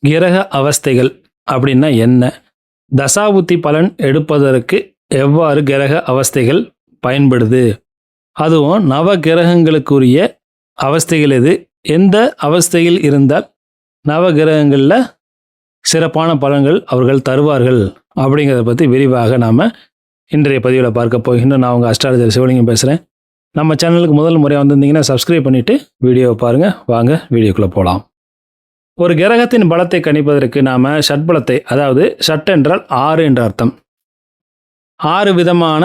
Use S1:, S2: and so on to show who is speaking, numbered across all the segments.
S1: கிரக அவஸ்தைகள் அப்படின்னா என்ன? தசாபுத்தி பலன் எடுப்பதற்கு எவ்வாறு கிரக அவஸ்தைகள் பயன்படுது? அதுவும் நவ கிரகங்களுக்குரிய அவஸ்தைகள் எது? எந்த அவஸ்தையில் இருந்தால் நவ கிரகங்களில் சிறப்பான பலன்கள் அவர்கள் தருவார்கள் அப்படிங்கிறத பற்றி விரிவாக நாம் இன்றைய பதிவில் பார்க்க போகின்றோம். நான் உங்கள் அஸ்ட்ராலஜர் சிவலிங்கம் பேசுகிறேன். நம்ம சேனலுக்கு முதல் முறையாக வந்திருந்தீங்கன்னா சப்ஸ்கிரைப் பண்ணிவிட்டு வீடியோவை பாருங்கள். வாங்க வீடியோக்குள்ளே போகலாம். ஒரு கிரகத்தின் பலத்தை கணிப்பதற்கு நாம் ஷட்பலத்தை, அதாவது ஷட் என்றால் 6 என்ற அர்த்தம், 6 விதமான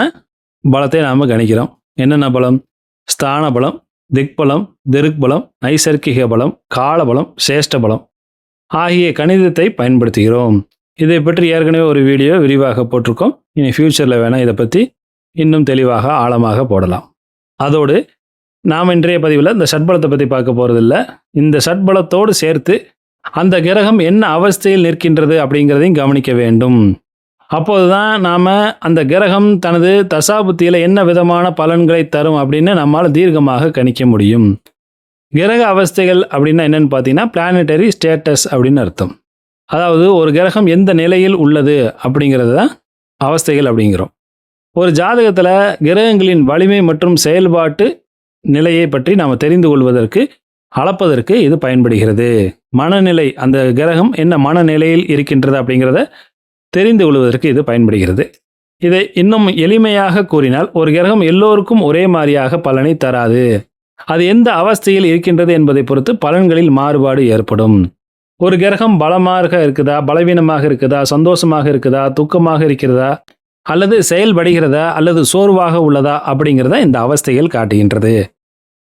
S1: பலத்தை நாம் கணிக்கிறோம். என்னென்ன பலம்? ஸ்தான பலம், திக்பலம், திருக்பலம், நைசர்கிக பலம், காலபலம், சேஷ்ட பலம் ஆகிய கணிதத்தை பயன்படுத்துகிறோம். இதை பற்றி ஏற்கனவே ஒரு வீடியோ விரிவாக போட்டிருக்கோம். இனி ஃப்யூச்சரில் வேணால் இதை பற்றி இன்னும் தெளிவாக ஆழமாக போடலாம். அதோடு நாம் இன்றைய பதிவில் இந்த ஷட்பலத்தை பற்றி பார்க்க போகிறதில்ல. இந்த ஷட்பலத்தோடு சேர்த்து அந்த கிரகம் என்ன அவஸ்தையில் நிற்கின்றது அப்படிங்கிறதையும் கவனிக்க வேண்டும். அப்போது தான் நாம் அந்த கிரகம் தனது தசாபுத்தியில் என்ன விதமான பலன்களை தரும் அப்படின்னு நம்மால் தீர்க்கமாக கணிக்க முடியும். கிரக அவஸ்தைகள் அப்படின்னா என்னென்னு பார்த்தீங்கன்னா பிளானட்டரி ஸ்டேட்டஸ் அப்படின்னு அர்த்தம். அதாவது ஒரு கிரகம் எந்த நிலையில் உள்ளது அப்படிங்கிறது தான் அவஸ்தைகள் அப்படிங்கிறோம். ஒரு ஜாதகத்தில் கிரகங்களின் வலிமை மற்றும் செயல்பாட்டு நிலையை பற்றி நாம் தெரிந்து கொள்வதற்கு, அளப்பதற்கு இது பயன்படுகிறது. மனநிலை, அந்த கிரகம் என்ன மனநிலையில் இருக்கின்றது அப்படிங்கிறத தெரிந்து கொள்வதற்கு இது பயன்படுகிறது. இதை இன்னும் எளிமையாக கூறினால், ஒரு கிரகம் எல்லோருக்கும் ஒரே மாதிரியாக பலனை தராது. அது எந்த அவஸ்தையில் இருக்கின்றது என்பதை பொறுத்து பலன்களில் மாறுபாடு ஏற்படும். ஒரு கிரகம் பலமாக இருக்குதா, பலவீனமாக இருக்குதா, சந்தோஷமாக இருக்குதா, துக்கமாக இருக்கிறதா, அல்லது செயல்படுகிறதா, அல்லது சோர்வாக உள்ளதா அப்படிங்கிறத இந்த அவஸ்தைகள் காட்டுகின்றது.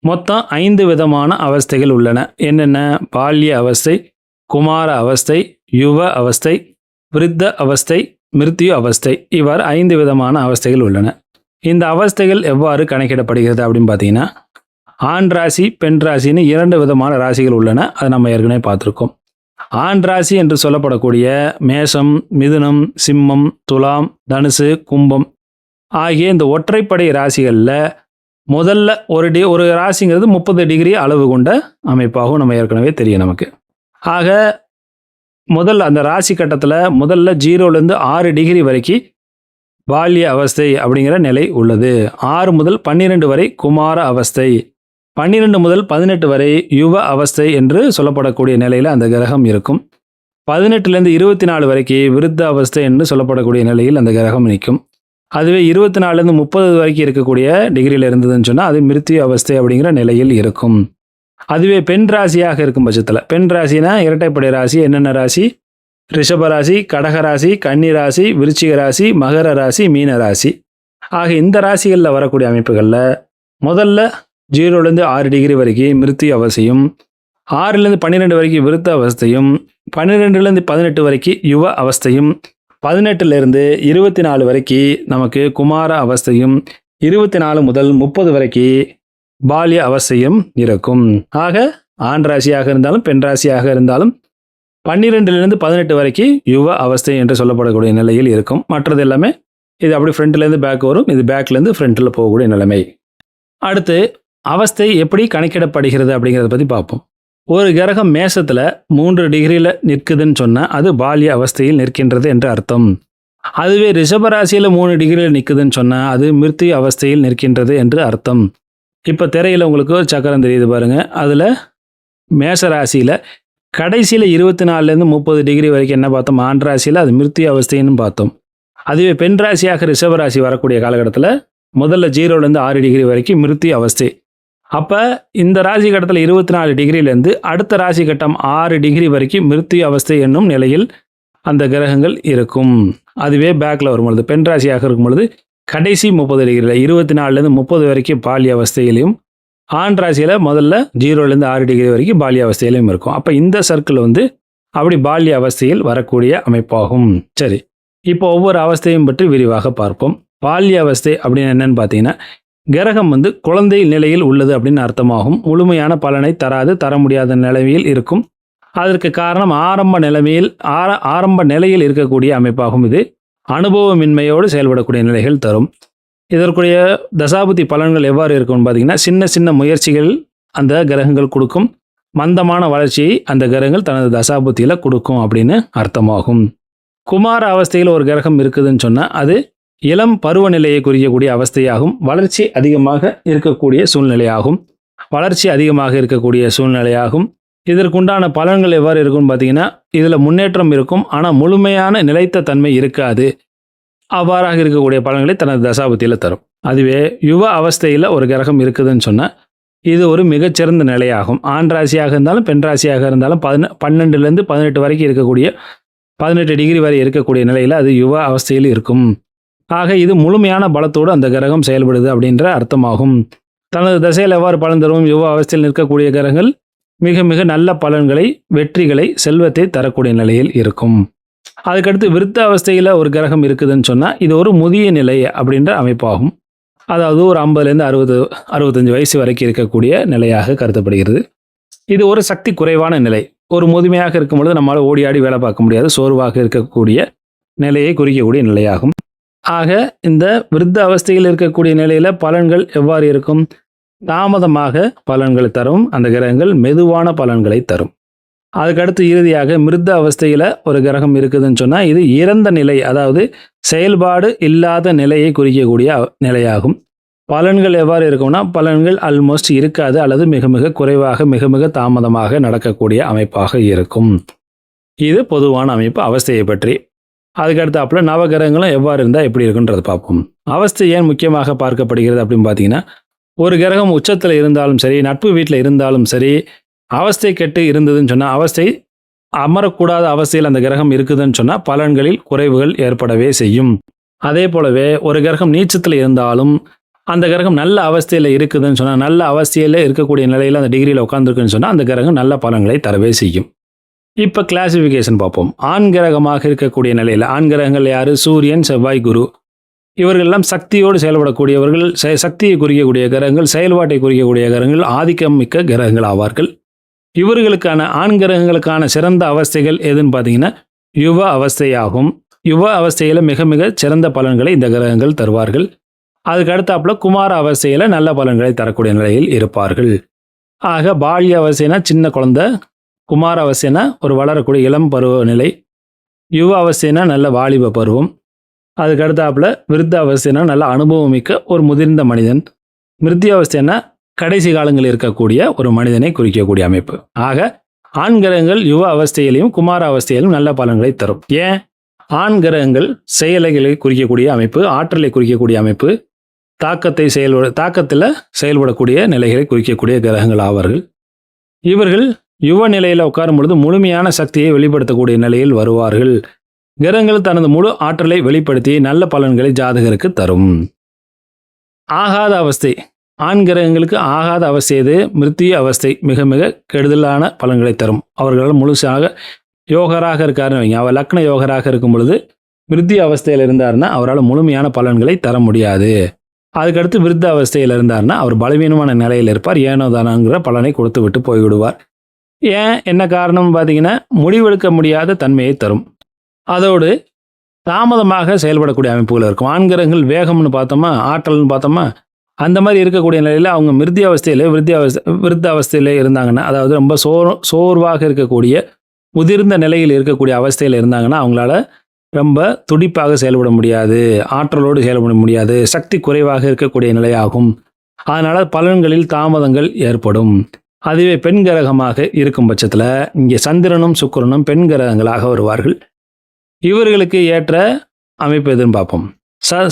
S1: மொத்தம் 5 விதமான அவஸ்தைகள் உள்ளன. என்னென்ன? பால்ய அவஸ்தை, குமார அவஸ்தை, யுவ அவஸ்தை, விருத்த அவஸ்தை, மிருத்யு அவஸ்தை. இவ்வாறு 5 விதமான அவஸ்தைகள் உள்ளன. இந்த அவஸ்தைகள் எவ்வாறு கணக்கிடப்படுகிறது அப்படின்னு பார்த்தீங்கன்னா, ஆண் ராசி, பெண் ராசின்னு 2 விதமான ராசிகள் உள்ளன. அதை நம்ம ஏற்கனவே பார்த்துருக்கோம். ஆண் ராசி என்று சொல்லப்படக்கூடிய மேஷம், மிதுனம், சிம்மம், துலாம், தனுசு, கும்பம் ஆகிய இந்த ஒற்றைப்படை ராசிகளில் முதல்ல ஒரு ராசிங்கிறது 30 டிகிரி அளவு கொண்ட அமைப்பாகவும் நம்ம ஏற்கனவே தெரியும் நமக்கு. ஆக முதல்ல அந்த ராசி கட்டத்தில் முதல்ல 0லேருந்து 6 டிகிரி வரைக்கும் பால்ய அவஸ்தை அப்படிங்கிற நிலை உள்ளது. 6 முதல் 12 வரை குமார அவஸ்தை, 12 முதல் 18 வரை யுவ அவஸ்தை என்று சொல்லப்படக்கூடிய நிலையில் அந்த கிரகம் இருக்கும். 18லேருந்து 24 வரைக்கும் விருத்த அவஸ்தை என்று சொல்லப்படக்கூடிய நிலையில் அந்த கிரகம் நிற்கும். அதுவே 24லேருந்து 30 வரைக்கும் இருக்கக்கூடிய டிகிரியில் இருந்ததுன்னு சொன்னால் அது மிருத்யு அவஸ்தை அப்படிங்கிற நிலையில் இருக்கும். அதுவே பெண் ராசியாக இருக்கும் பட்சத்தில், பெண் ராசினா இரட்டைப்படை ராசி. என்னென்ன ராசி? ரிஷப ராசி, கடக ராசி, கன்னி ராசி, விருச்சிக ராசி, மகர ராசி, மீன ராசி ஆக இந்த ராசிகளில் வரக்கூடிய அமைப்புகளில் முதல்ல 0லேருந்து 6 டிகிரி வரைக்கும் மிருத்யு அவஸ்தையும், 6லேருந்து 12 வரைக்கும் விருத்த அவஸ்தையும், 12லேருந்து 18 வரைக்கும் யுவ அவஸ்தையும், 18லேருந்து 24 வரைக்கும் நமக்கு குமார அவஸ்தையும், 24 முதல் 30 வரைக்கும் பால்ய அவஸ்தையும் இருக்கும். ஆக ஆண் ராசியாக இருந்தாலும் பெண் ராசியாக இருந்தாலும் 12லேருந்து 18 வரைக்கும் யுவ அவஸ்தை என்று சொல்லப்படக்கூடிய நிலையில் இருக்கும். மற்றது எல்லாமே இது அப்படி ஃப்ரண்ட்லேருந்து பேக் வரும், இது பேக்லேருந்து ஃப்ரண்ட்டில் போகக்கூடிய நிலைமை. அடுத்து அவஸ்தை எப்படி கணக்கிடப்படுகிறது அப்படிங்கிறத பற்றி பார்ப்போம். ஒரு கிரகம் மேஷத்தில் 3 டிகிரியில் நிற்குதுன்னு சொன்னால் அது பால்ய அவஸ்தையில் நிற்கின்றது என்று அர்த்தம். அதுவே ரிஷபராசியில் 3 டிகிரியில் நிற்குதுன்னு சொன்னால் அது மிருத்யு அவஸ்தையில் நிற்கின்றது என்று அர்த்தம். இப்போ திரையில் உங்களுக்கு ஒரு சக்கரம் தெரியுது பாருங்கள். அதில் மேஷ ராசியில் கடைசியில் 24லேருந்து 30 டிகிரி வரைக்கும் என்ன பார்த்தோம்? ஆண் ராசியில் அது மிருத்யு அவஸ்தைன்னு பார்த்தோம். அதுவே பெண் ராசியாக ரிஷபராசி வரக்கூடிய காலகட்டத்தில் முதல்ல 0லேருந்து 6 டிகிரி வரைக்கும் மிருத்யு அவஸ்தை. அப்போ இந்த ராசி கட்டத்தில் 24 டிகிரிலேருந்து அடுத்த ராசி கட்டம் 6 டிகிரி வரைக்கும் மிருத்யு அவஸ்தை என்னும் நிலையில் அந்த கிரகங்கள் இருக்கும். அதுவே பேக்கில் வரும்பொழுது பெண் ராசியாக இருக்கும் பொழுது கடைசி 30 டிகிரியில் 24லேருந்து 30 வரைக்கும் பால்ய அவஸ்தையிலையும், ஆண் ராசியில் முதல்ல 0லேருந்து 6 டிகிரி வரைக்கும் பால்ய அவஸ்தையிலையும் இருக்கும். அப்போ இந்த சர்க்கிள் அப்படி பால்ய அவஸ்தையில் வரக்கூடிய அமைப்பாகும். சரி, இப்போ ஒவ்வொரு அவஸ்தையும் பற்றி விரிவாக பார்ப்போம். பால்ய அவஸ்தை அப்படின்னு என்னன்னு பார்த்தீங்கன்னா, கிரகம் குழந்தை நிலையில் உள்ளது அப்படின்னு அர்த்தமாகும். முழுமையான பலனை தர முடியாத நிலைமையில் இருக்கும். அதற்கு காரணம் ஆரம்ப நிலையில் இருக்கக்கூடிய அமைப்பாகும். இது அனுபவமின்மையோடு செயல்படக்கூடிய நிலைகள் தரும். இதற்குரிய தசாபுத்தி பலன்கள் எவ்வாறு இருக்கும்னு பார்த்தீங்கன்னா, சின்ன சின்ன முயற்சிகள் அந்த கிரகங்கள் கொடுக்கும். மந்தமான வளர்ச்சியை அந்த கிரகங்கள் தனது தசாபுத்தியில் கொடுக்கும் அப்படின்னு அர்த்தமாகும். குமார அவஸ்தையில் ஒரு கிரகம் இருக்குதுன்னு சொன்னால் அது இளம் பருவநிலையை குறிக்கக்கூடிய அவஸ்தையாகும். வளர்ச்சி அதிகமாக இருக்கக்கூடிய சூழ்நிலையாகும். இதற்குண்டான பலன்கள் எவ்வாறு இருக்கும்னு பார்த்தீங்கன்னா, இதில் முன்னேற்றம் இருக்கும், ஆனால் முழுமையான நிலைத்த தன்மை இருக்காது. அவ்வாறாக இருக்கக்கூடிய பலன்களை தனது தசாபுத்தியில் தரும். அதுவே யுவ அவஸ்தையில் ஒரு கிரகம் இருக்குதுன்னு சொன்னால் இது ஒரு மிகச்சிறந்த நிலையாகும். ஆண் ராசியாக இருந்தாலும் பெண் ராசியாக இருந்தாலும் 12லேருந்து 18 வரைக்கும் இருக்கக்கூடிய 18 டிகிரி வரை இருக்கக்கூடிய நிலையில் அது யுவ அவஸ்தையில் இருக்கும். ஆக இது முழுமையான பலத்தோடு அந்த கிரகம் செயல்படுது அப்படின்ற அர்த்தமாகும். தனது தசையில் எவ்வாறு பலன் தரும்? யுவ அவஸ்தையில் நிற்கக்கூடிய கிரகங்கள் மிக மிக நல்ல பலன்களை, வெற்றிகளை, செல்வத்தை தரக்கூடிய நிலையில் இருக்கும். அதுக்கடுத்து விருத்த அவஸ்தையில் ஒரு கிரகம் இருக்குதுன்னு சொன்னால் இது ஒரு முதிய நிலை அப்படின்ற அமைப்பாகும். அதாவது ஒரு 50லேருந்து 65 வயசு வரைக்கும் இருக்கக்கூடிய நிலையாக கருதப்படுகிறது. இது ஒரு சக்தி குறைவான நிலை. ஒரு முதுமையாக இருக்கும் பொழுது நம்மளால் ஓடி ஆடி வேலை பார்க்க முடியாது, சோர்வாக இருக்கக்கூடிய நிலையை குறிக்கக்கூடிய நிலையாகும். ஆக இந்த விருத்த அவஸ்தையில் இருக்கக்கூடிய நிலையில் பலன்கள் எவ்வாறு இருக்கும்? தாமதமாக பலன்களை தரும். அந்த கிரகங்கள் மெதுவான பலன்களை தரும். அதுக்கடுத்து இறுதியாக மிருத்த அவஸ்தையில் ஒரு கிரகம் இருக்குதுன்னு சொன்னால் இது இறந்த நிலை, அதாவது செயல்பாடு இல்லாத நிலையை குறிக்கக்கூடிய நிலையாகும். பலன்கள் எவ்வாறு இருக்கும்னா பலன்கள் ஆல்மோஸ்ட் இருக்காது அல்லது மிக மிக குறைவாக, மிக மிக தாமதமாக நடக்கக்கூடிய அமைப்பாக இருக்கும். இது பொதுவான அமைப்பு அவஸ்தையை பற்றி. அதுக்கடுத்தாப்புல நவகிரகங்களும் எவ்வாறு இருந்தால் எப்படி இருக்குன்றதை பார்ப்போம். அவஸ்தை ஏன் முக்கியமாக பார்க்கப்படுகிறது அப்படின்னு பார்த்தீங்கன்னா, ஒரு கிரகம் உச்சத்தில் இருந்தாலும் சரி, நட்பு வீட்டில் இருந்தாலும் சரி, அவஸ்தை கெட்டு இருந்ததுன்னு சொன்னால், அவஸ்தை அமரக்கூடாத அவஸ்தையில் அந்த கிரகம் இருக்குதுன்னு சொன்னால் பலன்களில் குறைவுகள் ஏற்படவே செய்யும். அதே போலவே ஒரு கிரகம் நீச்சத்தில் இருந்தாலும் அந்த கிரகம் நல்ல அவஸ்தையில் இருக்குதுன்னு சொன்னால், நல்ல அவஸ்தையில் இருக்கக்கூடிய நிலையில் அந்த டிகிரியில் உட்காந்துருக்குன்னு சொன்னால் அந்த கிரகம் நல்ல பலன்களை தரவே செய்யும். இப்போ கிளாசிஃபிகேஷன் பார்ப்போம். ஆண் கிரகமாக இருக்கக்கூடிய நிலையில், ஆண் கிரகங்கள் யார்? சூரியன், செவ்வாய், குரு. இவர்களெல்லாம் சக்தியோடு செயல்படக்கூடியவர்கள், சக்தியை குறிக்கக்கூடிய கிரகங்கள், செயல்பாட்டை குறிக்கக்கூடிய கிரகங்கள், ஆதிக்கம் மிக்க கிரகங்கள் ஆவார்கள். இவர்களுக்கான ஆண் கிரகங்களுக்கான சிறந்த அவஸ்தைகள் எதுன்னு பார்த்தீங்கன்னா யுவ அவஸ்தையாகும். யுவ அவஸ்தையில் மிக மிக சிறந்த பலன்களை இந்த கிரகங்கள் தருவார்கள். அதுக்கு அடுத்தாப்புல குமார அவஸ்தையில் நல்ல பலன்களை தரக்கூடிய நிலையில் இருப்பார்கள். ஆக பால்ய அவஸ்தைனா சின்ன குழந்தை, குமார அவஸ்தைனா ஒரு வளரக்கூடிய இளம் பருவ நிலை, யுவ அவஸ்தைனா நல்ல வாலிப பருவம், அதுக்கு அடுத்தாப்புல விருத்த அவஸ்தைனா நல்ல அனுபவம் மிக்க ஒரு முதிர்ந்த மனிதன், மிருத்திய அவஸ்தைனா கடைசி காலங்களில் இருக்கக்கூடிய ஒரு மனிதனை குறிக்கக்கூடிய அமைப்பு. ஆக ஆண் கிரகங்கள் யுவ அவஸ்தையிலையும் குமார அவஸ்தையிலும் நல்ல பலன்களை தரும். ஏன்? ஆண் கிரகங்கள் செயலைகளை குறிக்கக்கூடிய அமைப்பு, ஆற்றலை குறிக்கக்கூடிய அமைப்பு, தாக்கத்தில் செயல்படக்கூடிய நிலைகளை குறிக்கக்கூடிய கிரகங்கள் ஆவார்கள். இவர்கள் யுவ நிலையில் உட்காரும் பொழுது முழுமையான சக்தியை வெளிப்படுத்தக்கூடிய நிலையில் வருவார்கள். கிரகங்கள் தனது முழு ஆற்றலை வெளிப்படுத்தி நல்ல பலன்களை ஜாதகருக்கு தரும். ஆகாத அவஸ்தை, ஆண் கிரகங்களுக்கு ஆகாத அவஸ்தை எது? மிருத்திய அவஸ்தை மிக மிக கெடுதலான பலன்களை தரும். அவர்களால் முழுசாக யோகராக இருக்காருன்னு வைங்க, அவர் லக்ன யோகராக இருக்கும் பொழுது மிருத்திய அவஸ்தையில் இருந்தாருன்னா அவரால் முழுமையான பலன்களை தர முடியாது. அதுக்கடுத்து விருத்த அவஸ்தையில் இருந்தாருன்னா அவர் பலவீனமான நிலையில் இருப்பார், ஏனோதானங்கிற பலனை கொடுத்து விட்டு போய்விடுவார். ஏன்? என்ன காரணம் பார்த்தீங்கன்னா முடிவெடுக்க முடியாத தன்மையை தரும். அதோடு தாமதமாக செயல்படக்கூடிய அமைப்புகள் இருக்கும். ஆண் கிரகங்கள் வேகம்னு பார்த்தோமா, ஆற்றல்னு பார்த்தோமா, அந்த மாதிரி இருக்கக்கூடிய நிலையில் அவங்க விருத்த அவஸ்தையில் இருந்தாங்கன்னா, அதாவது ரொம்ப சோர்வாக இருக்கக்கூடிய முதிர்ந்த நிலையில் இருக்கக்கூடிய அவஸ்தையில் இருந்தாங்கன்னா அவங்களால ரொம்ப துடிப்பாக செயல்பட முடியாது, ஆற்றலோடு செயல்பட முடியாது, சக்தி குறைவாக இருக்கக்கூடிய நிலையாகும். அதனால் பலன்களில் தாமதங்கள் ஏற்படும். அதுவே பெண் கிரகமாக இருக்கும் பட்சத்தில் இங்கே சந்திரனும் சுக்கிரனும் பெண் கிரகங்களாக வருவார்கள். இவர்களுக்கு ஏற்ற அமைப்பு எதுன்னு பார்ப்போம்.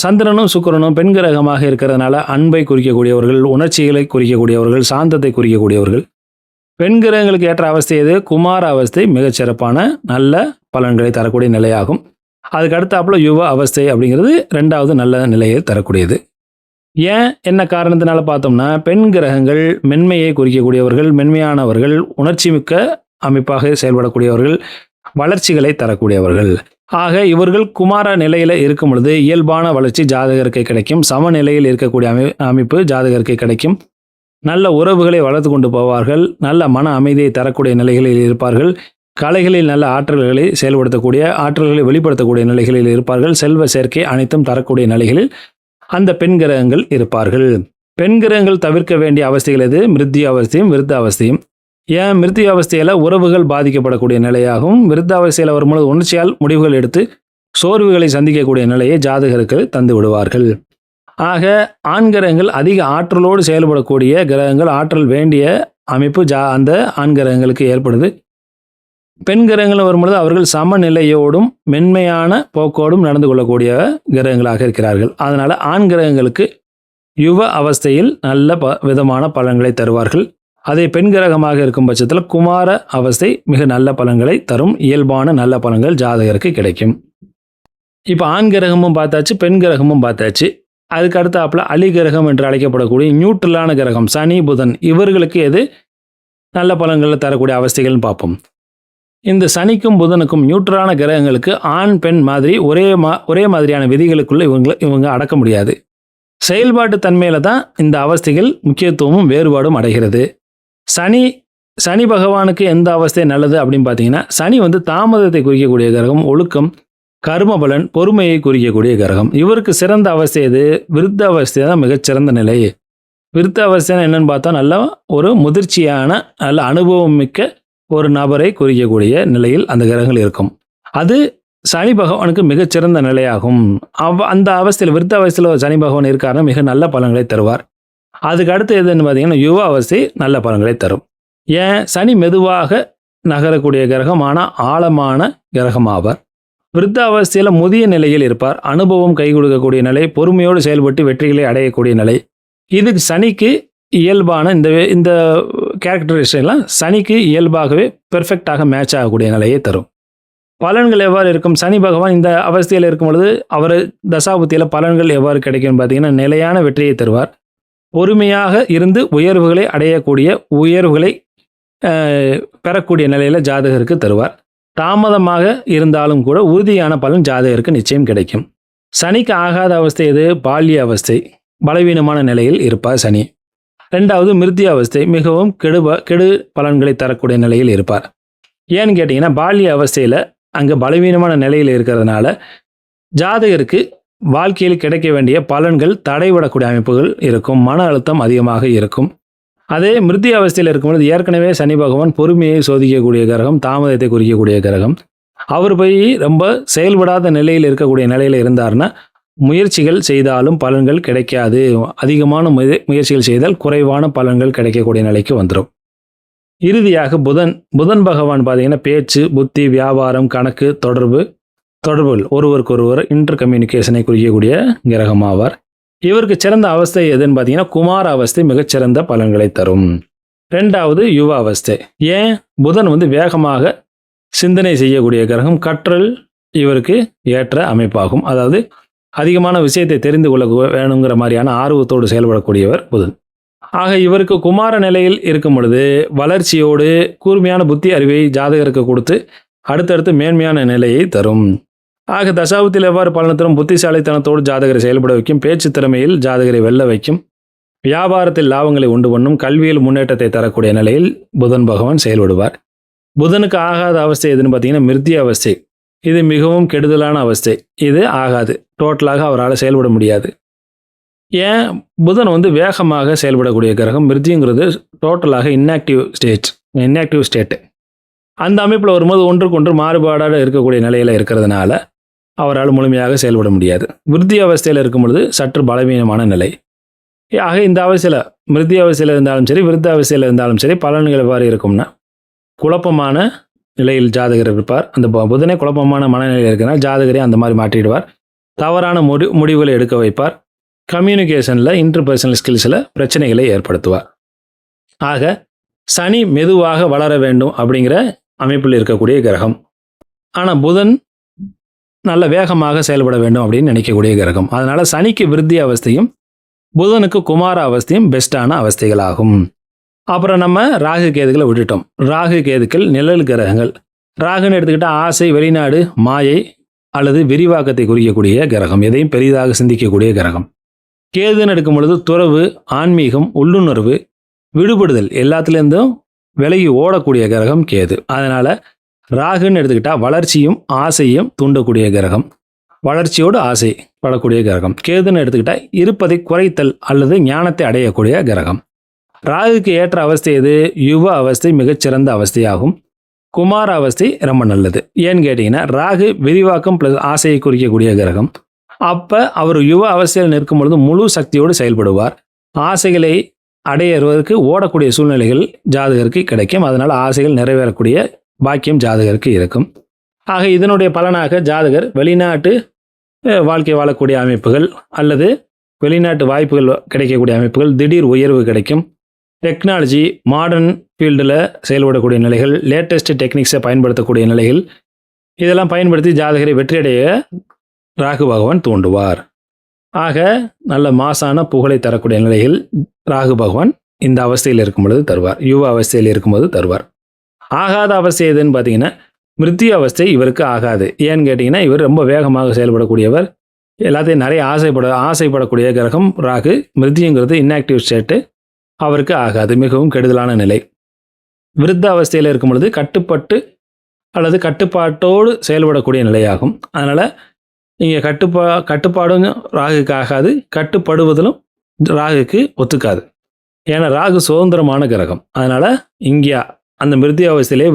S1: சந்திரனும் சுக்கிரனும் பெண் கிரகமாக இருக்கிறதுனால அன்பை குறிக்கக்கூடியவர்கள், உணர்ச்சிகளை குறிக்கக்கூடியவர்கள், சாந்தத்தை குறிக்கக்கூடியவர்கள். பெண் கிரகங்களுக்கு ஏற்ற அவஸ்தை எது? குமார அவஸ்தை மிகச்சிறப்பான நல்ல பலன்களை தரக்கூடிய நிலையாகும். அதுக்கு அடுத்தாப்புல யுவ அவஸ்தை அப்படிங்கிறது 2வது நல்ல நிலையை தரக்கூடியது. ஏன்? என்ன காரணத்தினால பார்த்தோம்னா பெண் கிரகங்கள் மென்மையை குறிக்கக்கூடியவர்கள், மென்மையானவர்கள், உணர்ச்சி மிக்க அமைப்பாக செயல்படக்கூடியவர்கள், வளர்ச்சிகளை தரக்கூடியவர்கள். ஆக இவர்கள் குமார நிலையில் இருக்கும் பொழுது இயல்பான வளர்ச்சி ஜாதகருக்கு கிடைக்கும். சமநிலையில் இருக்கக்கூடிய அமைப்பு ஜாதகருக்கு கிடைக்கும். நல்ல உறவுகளை வளர்த்து கொண்டு போவார்கள். நல்ல மன அமைதியை தரக்கூடிய நிலைகளில் இருப்பார்கள். கலைகளில் நல்ல ஆற்றல்களை செயல்படுத்தக்கூடிய, ஆற்றல்களை வெளிப்படுத்தக்கூடிய நிலைகளில் இருப்பார்கள். செல்வ சேர்க்கை அனைத்தும் தரக்கூடிய நிலைகளில் அந்த பெண் கிரகங்கள் இருப்பார்கள். பெண் கிரகங்கள் தவிர்க்க வேண்டிய அவஸ்தைகள் எது? மிருத்திய அவஸ்தையும் விருத்த அவஸ்தையும். ஏன் மிருத்தி அவஸ்தையில் உறவுகள் பாதிக்கப்படக்கூடிய நிலையாகவும், விருத்தாவஸ்தையில் வரும்பொழுது உணர்ச்சியால் முடிவுகள் எடுத்து சோர்வுகளை சந்திக்கக்கூடிய நிலையை ஜாதகருக்கு தந்து விடுவார்கள். ஆக ஆண் கிரகங்கள் அதிக ஆற்றலோடு செயல்படக்கூடிய கிரகங்கள், ஆற்றல் வேண்டிய அமைப்பு அந்த ஆண் கிரகங்களுக்கு ஏற்படுது. பெண் கிரகங்கள் வரும்பொழுது அவர்கள் சமநிலையோடும் மென்மையான போக்கோடும் நடந்து கொள்ளக்கூடிய கிரகங்களாக இருக்கிறார்கள். அதனால் ஆண் கிரகங்களுக்கு யுவ அவஸ்தையில் நல்ல விதமான பலன்களை தருவார்கள். அதே பெண் கிரகமாக இருக்கும் பட்சத்தில் குமார அவஸ்தை மிக நல்ல பலன்களை தரும். இயல்பான நல்ல பலன்கள் ஜாதகருக்கு கிடைக்கும். இப்போ ஆண் கிரகமும் பார்த்தாச்சு, பெண் கிரகமும் பார்த்தாச்சு. அதுக்கு அடுத்தாப்புல அலி கிரகம் என்று அழைக்கப்படக்கூடிய நியூட்ரலான கிரகம் சனி புதன், இவர்களுக்கு எது நல்ல பலன்களை தரக்கூடிய அவஸ்தைகள்னு பார்ப்போம். இந்த சனிக்கும் புதனுக்கும் நியூட்ரலான கிரகங்களுக்கு ஆண் பெண் மாதிரி ஒரே மாதிரியான விதிகளுக்குள்ள இவங்க அடக்க முடியாது. செயல்பாட்டு தன்மையில தான் இந்த அவஸ்தைகள் முக்கியத்துவமும் வேறுபாடும் அடைகிறது. சனி பகவானுக்கு எந்த அவஸ்தை நல்லது அப்படின்னு பார்த்தீங்கன்னா, சனி தாமதத்தை குறிக்கக்கூடிய கிரகம், ஒழுக்கம், கர்மபலன், பொறுமையை குறிக்கக்கூடிய கிரகம். இவருக்கு சிறந்த அவஸ்தை எது? விருத்த அவஸ்தை தான் மிகச்சிறந்த நிலை. விருத்த அவஸ்தைன்னு என்னன்னு பார்த்தா, நல்ல ஒரு முதிர்ச்சியான நல்ல அனுபவம் மிக்க ஒரு நபரை குறிக்கக்கூடிய நிலையில் அந்த கிரகங்கள் இருக்கும். அது சனி பகவானுக்கு மிகச்சிறந்த நிலையாகும். அந்த அவஸ்தையில் விருத்த அவஸ்தையில் சனி பகவான் இருக்காருன்னா மிக நல்ல பலன்களை தருவார். அதுக்கு அடுத்து எதுன்னு பார்த்தீங்கன்னா, யுவ அவஸ்தை நல்ல பலன்களை தரும். ஏன்? சனி மெதுவாக நகரக்கூடிய கிரகம், ஆனால் ஆழமான கிரகம் ஆவார். விருத்த அவஸ்தையில் முதிய நிலையில் இருப்பார். அனுபவம் கை கொடுக்கக்கூடிய நிலை, பொறுமையோடு செயல்பட்டு வெற்றிகளை அடையக்கூடிய நிலை. இதுக்கு சனிக்கு இயல்பான இந்த கேரக்டரிஸ்டிக்லாம் சனிக்கு இயல்பாகவே பெர்ஃபெக்டாக மேட்ச் ஆகக்கூடிய நிலையை தரும். பலன்கள் எவ்வாறு இருக்கும்? சனி பகவான் இந்த அவஸ்தையில் இருக்கும் பொழுது அவர் தசாபுத்தியில் பலன்கள் எவ்வாறு கிடைக்கும்னு பார்த்தீங்கன்னா, நிலையான வெற்றியை தருவார். பொறுமையாக இருந்து உயர்வுகளை பெறக்கூடிய நிலையில் ஜாதகருக்கு தருவார். தாமதமாக இருந்தாலும் கூட உறுதியான பலன் ஜாதகருக்கு நிச்சயம் கிடைக்கும். சனிக்கு ஆகாத அவஸ்தை எது? பால்ய அவஸ்தை, பலவீனமான நிலையில் இருப்பார் சனி. ரெண்டாவது மிருத்தி அவஸ்தை, மிகவும் கெடு பலன்களை தரக்கூடிய நிலையில் இருப்பார். ஏன்னு கேட்டிங்கன்னா, பால்ய அவஸ்தையில் அங்கே பலவீனமான நிலையில் இருக்கிறதுனால ஜாதகருக்கு வாழ்க்கையில் கிடைக்க வேண்டிய பலன்கள் தடைபடக்கூடிய அமைப்புகள் இருக்கும். மன அழுத்தம் அதிகமாக இருக்கும். அதே மிருத்தி அவஸ்தையில் இருக்கும்பொழுது ஏற்கனவே சனி பகவான் பொறுமையை சோதிக்கக்கூடிய கிரகம், தாமதத்தை குறிக்கக்கூடிய கிரகம். அவர் போய் ரொம்ப செயல்படாத நிலையில் இருக்கக்கூடிய நிலையில் இருந்தார்னா முயற்சிகள் செய்தாலும் பலன்கள் கிடைக்காது. அதிகமான முயற்சிகள் செய்தால் குறைவான பலன்கள் கிடைக்கக்கூடிய நிலைக்கு வந்துடும். இறுதியாக புதன் பகவான் பார்த்தீங்கன்னா, பேச்சு, புத்தி, வியாபாரம், கணக்கு, தொடர்புகள், ஒருவருக்கொருவர் இன்டர் கம்யூனிகேஷனை குறிக்கக்கூடிய கிரகமாவார். இவருக்கு சிறந்த அவஸ்தை எதுன்னு பார்த்தீங்கன்னா, குமார அவஸ்தை மிகச்சிறந்த பலன்களை தரும். ரெண்டாவது யுவ அவஸ்தை. ஏன்? புதன் வேகமாக சிந்தனை செய்யக்கூடிய கிரகம், கற்றல் இவருக்கு ஏற்ற அமைப்பாகும். அதாவது அதிகமான விஷயத்தை தெரிந்து கொள்ள வேணுங்கிற மாதிரியான ஆர்வத்தோடு செயல்படக்கூடியவர் புதன். ஆக இவருக்கு குமார நிலையில் இருக்கும் பொழுது வளர்ச்சியோடு கூர்மையான புத்தி அறிவை ஜாதகருக்கு கொடுத்து அடுத்தடுத்து மேன்மையான நிலையை தரும். ஆக தசாபத்தில் எவ்வாறு பலன் தரும்? புத்திசாலித்தனத்தோடு ஜாதகரை செயல்பட வைக்கும், பேச்சு திறமையில் ஜாதகரை வெல்ல வைக்கும், வியாபாரத்தில் லாபங்களை உண்டு பண்ணும், கல்வியில் முன்னேற்றத்தை தரக்கூடிய நிலையில் புதன் பகவான் செயல்படுவார். புதனுக்கு ஆகாத அவஸ்தை எதுன்னு பார்த்தீங்கன்னா, மிருத்தி அவஸ்தை. இது மிகவும் கெடுதலான அவஸ்தை. இது ஆகாது. டோட்டலாக அவரால் செயல்பட முடியாது. ஏன்? புதன் வேகமாக செயல்படக்கூடிய கிரகம். மிருத்திங்கிறது டோட்டலாக இன்ஆக்டிவ் ஸ்டேட்டு. அந்த அமைப்பில் வரும்போது ஒன்றுக்கொன்று மாறுபாடாக இருக்கக்கூடிய நிலையில் இருக்கிறதுனால அவரால் முழுமையாக செயல்பட முடியாது. விருத்தி அவஸ்தையில் இருக்கும் பொழுது சற்று பலவீனமான நிலை. ஆக இந்த அவஸ்தையில் மிருத்தி அவஸ்தையில் இருந்தாலும் சரி, விருத்த அவஸ்தையில் இருந்தாலும் சரி, பலன்கள் எவ்வாறு இருக்கும்னா, குழப்பமான நிலையில் ஜாதகர் இருப்பார். அந்த புதனே குழப்பமான மனநிலையில் இருக்கிறனால ஜாதகரை அந்த மாதிரி மாற்றிடுவார். தவறான முடிவுகளை எடுக்க வைப்பார். கம்யூனிகேஷனில், இன்டர்பர்சனல் ஸ்கில்ஸில் பிரச்சனைகளை ஏற்படுத்துவார். ஆக சனி மெதுவாக வளர வேண்டும் அப்படிங்கிற அமைப்பில் இருக்கக்கூடிய கிரகம். ஆனால் புதன் நல்ல வேகமாக செயல்பட வேண்டும் அப்படின்னு நினைக்கக்கூடிய கிரகம். அதனால் சனிக்கு விருத்தி அவஸ்தையும் புதனுக்கு குமார அவஸ்தையும் பெஸ்ட்டான அவஸ்தைகளாகும். அப்புறம் நம்ம ராகு கேதுகளை விட்டுட்டோம். ராகு கேதுக்கள் நிழல் கிரகங்கள். ராகுன்னு எடுத்துக்கிட்டால் ஆசை, வெளிநாடு, மாயை அல்லது விரிவாக்கத்தை குறிக்கக்கூடிய கிரகம், எதையும் பெரிதாக சிந்திக்கக்கூடிய கிரகம். கேதுன்னு எடுக்கும் பொழுது துறவு, ஆன்மீகம், உள்ளுணர்வு, விடுபடுதல், எல்லாத்துலேருந்தும் விலகி ஓடக்கூடிய கிரகம் கேது. அதனால் ராகுன்னு எடுத்துக்கிட்டால் வளர்ச்சியும் ஆசையும் தூண்டக்கூடிய கிரகம், வளர்ச்சியோடு ஆசை படக்கூடிய கிரகம். கேதுன்னு எடுத்துக்கிட்டால் இருப்பதை குறைத்தல் அல்லது ஞானத்தை அடையக்கூடிய கிரகம். ராகுக்கு ஏற்ற அவஸ்தை எது? யுவ அவஸ்தை மிகச்சிறந்த அவஸ்தையாகும். குமார அவஸ்தை ரொம்ப நல்லது. ஏன்னு கேட்டிங்கன்னா ராகு விரிவாக்கம் ப்ளஸ் ஆசையை குறிக்கக்கூடிய கிரகம். அப்போ அவர் யுவ அவஸ்தையில் நிற்கும் பொழுது முழு சக்தியோடு செயல்படுவார். ஆசைகளை அடையிறதற்கு ஓடக்கூடிய சூழ்நிலைகள் ஜாதகருக்கு கிடைக்கும். அதனால் ஆசைகள் நிறைவேறக்கூடிய பாக்கியம் ஜாதகருக்கு இருக்கும். ஆக இதனுடைய பலனாக ஜாதகர் வெளிநாட்டு வாழ்க்கை வாழக்கூடிய அமைப்புகள் அல்லது வெளிநாட்டு வாய்ப்புகள் கிடைக்கக்கூடிய அமைப்புகள், திடீர் உயர்வு கிடைக்கும். டெக்னாலஜி, மாடர்ன் ஃபீல்டில் செயல்படக்கூடிய நிலைகள், லேட்டஸ்ட் டெக்னிக்ஸை பயன்படுத்தக்கூடிய நிலைகள், இதெல்லாம் பயன்படுத்தி ஜாதகரை வெற்றியடைய ராகு பகவான் தூண்டுவார். ஆக நல்ல மாசான புகழை தரக்கூடிய நிலைகள் ராகு பகவான் இந்த அவஸ்தையில் இருக்கும் பொழுது தருவார். யுவ அவஸ்தையில் இருக்கும்போது தருவார். ஆகாத அவஸ்தை எதுன்னு பார்த்தீங்கன்னா மிருத்யு அவஸ்தை இவருக்கு ஆகாது. ஏன்னு கேட்டிங்கன்னா இவர் ரொம்ப வேகமாக செயல்படக்கூடியவர். எல்லாத்தையும் நிறைய ஆசைப்படக்கூடிய கிரகம் ராகு. மிருத்யுங்கிறது இன்ஆக்டிவ் ஸ்டேட்டு, அவருக்கு ஆகாது. மிகவும் கெடுதலான நிலை. விருத்த அவஸ்தையில் இருக்கும் பொழுது கட்டுப்பட்டு அல்லது கட்டுப்பாட்டோடு செயல்படக்கூடிய நிலையாகும். அதனால் இங்கே கட்டுப்பாடும் ராகுக்கு ஆகாது, கட்டுப்படுவதிலும் ராகுக்கு ஒத்துக்காது. ஏன்னா ராகு சுதந்திரமான கிரகம். அதனால் இங்கே அந்த மிருத்யு அவஸ்தையிலே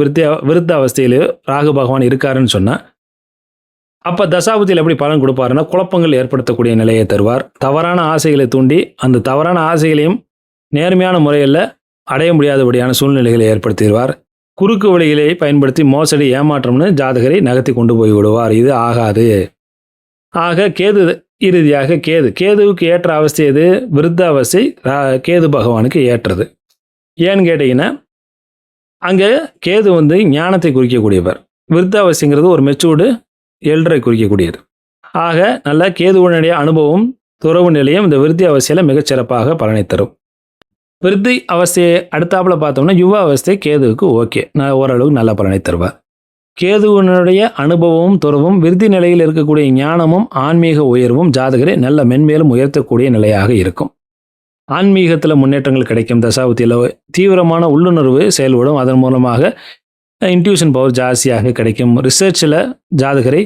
S1: விருத்த அவஸ்தையிலே ராகு பகவான் இருக்காருன்னு சொன்னால் அப்போ தசாபுத்தியில் எப்படி பலன் கொடுப்பாருன்னா குழப்பங்கள் ஏற்படுத்தக்கூடிய நிலையை தருவார். தவறான ஆசைகளை தூண்டி அந்த தவறான ஆசைகளையும் நேர்மையான முறையில் அடைய முடியாதபடியான சூழ்நிலைகளை ஏற்படுத்திடுவார். குறுக்கு வழிகளை பயன்படுத்தி மோசடி, ஏமாற்றம்னு ஜாதகரை நகர்த்தி கொண்டு போய் விடுவார். இது ஆகாது. ஆக கேது இறுதியாக கேதுவுக்கு ஏற்ற அவஸ்தை எது? விருத்த அவஸ்தை கேது பகவானுக்கு ஏற்றது. ஏன்னு கேட்டிங்கன்னா அங்கே கேது ஞானத்தை குறிக்கக்கூடியவர். விருத்த அவஸ்தைங்கிறது ஒரு மெச்சூர்டு எல்டரை குறிக்கக்கூடியது. ஆக நல்ல கேதுவனுடைய அனுபவம், துறவு நிலையம் இந்த விருத்தி அவஸ்தையில் மிகச்சிறப்பாக பலனை தரும். விருத்தி அவஸ்தையை அடுத்தாப்புல பார்த்தோம்னா யுவ அவஸ்தை கேதுவுக்கு ஓகே, நான் ஓரளவுக்கு நல்ல பலனை தருவார். கேதுவனுடைய அனுபவமும் துறவும் விருத்தி நிலையில் இருக்கக்கூடிய ஞானமும் ஆன்மீக உயர்வும் ஜாதகரை நல்ல மென்மேலும் உயர்த்தக்கூடிய நிலையாக இருக்கும். ஆன்மீகத்தில் முன்னேற்றங்கள் கிடைக்கும். தசாபுத்தியில் தீவிரமான உள்ளுணர்வு செயல்படும். அதன் மூலமாக இன்ட்யூஷன் பவர் ஜாஸ்தியாக கிடைக்கும். ரிசர்ச்சில் ஜாதகரை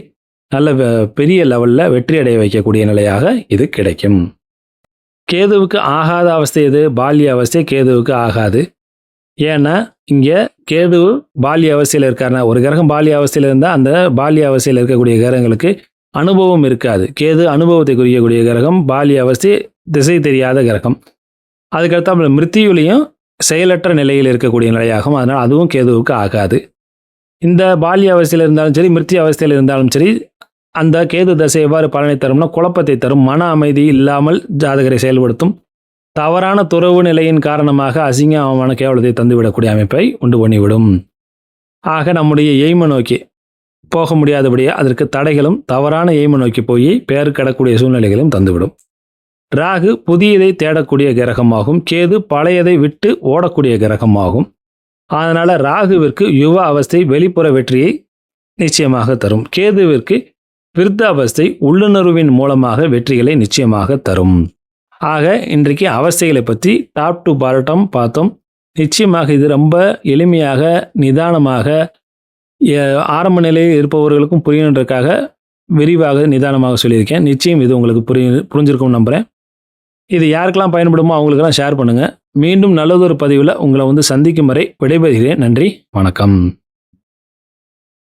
S1: நல்ல பெரிய லெவலில் வெற்றி அடைய வைக்கக்கூடிய நிலையாக இது கிடைக்கும். கேதுவுக்கு ஆகாத அவஸ்தை எது? பால்ய அவஸ்தை கேதுவுக்கு ஆகாது. ஏன்னா இங்கே கேது பால்ய அவஸ்தையில் இருக்காருன்னா ஒரு கிரகம் பால்ய அவஸ்தையில் இருந்தால் அந்த பால்ய அவஸ்தையில் இருக்கக்கூடிய கிரகங்களுக்கு அனுபவம் இருக்காது. கேது அனுபவத்தை குறிக்கக்கூடிய கிரகம். பால்ய அவஸ்தை திசை தெரியாத கிரகம். அதுக்கடுத்த மிருத்தியுலையும் செயலற்ற நிலையில் இருக்கக்கூடிய நிலையாகும். அதனால் அதுவும் கேதுவுக்கு ஆகாது. இந்த பால்ய அவஸ்தையில் இருந்தாலும் சரி, மிருத்யு அவஸ்தையில் இருந்தாலும் சரி, அந்த கேது தசை எவ்வாறு பலனை தரும்னா குழப்பத்தை தரும். மன அமைதி இல்லாமல் ஜாதகரை செயல்படுத்தும். தவறான துறவு நிலையின் காரணமாக அசிங்க அவமான கேவலத்தை தந்துவிடக்கூடிய அமைப்பை உண்டு பண்ணிவிடும். ஆக நம்முடைய எய்மை நோக்கி போக முடியாதபடியே அதற்கு தடைகளும் தவறான எய்மை நோக்கி போய் பேர் கடக்கூடிய சூழ்நிலைகளும் தந்துவிடும். ராகு புதியதை தேடக்கூடிய கிரகமாகும். கேது பழையதை விட்டு ஓடக்கூடிய கிரகமாகும். அதனால் ராகுவிற்கு யுவ அவஸ்தை வெளிப்புற வெற்றியை நிச்சயமாக தரும். கேதுவிற்கு விருத்த அவஸ்தை உள்ளுணர்வின் மூலமாக வெற்றிகளை நிச்சயமாக தரும். ஆக இன்றைக்கு அவஸ்தைகளை பற்றி டாப் டு பாட்டம் பார்த்தோம். நிச்சயமாக இது ரொம்ப எளிமையாக நிதானமாக ஆரம்ப நிலையில் இருப்பவர்களுக்கும் புரியணுன்றதுக்காக விரிவாக நிதானமாக சொல்லியிருக்கேன். நிச்சயம் இது உங்களுக்கு புரிஞ்சிருக்கும்னு நம்புகிறேன். இது யாருக்கெல்லாம் பயன்படுமோ அவங்களுக்கெல்லாம் ஷேர் பண்ணுங்கள். மீண்டும் நல்லதொரு பதிவில் உங்களை சந்திக்கும் வரை விடைபெறுகிறேன். நன்றி, வணக்கம்.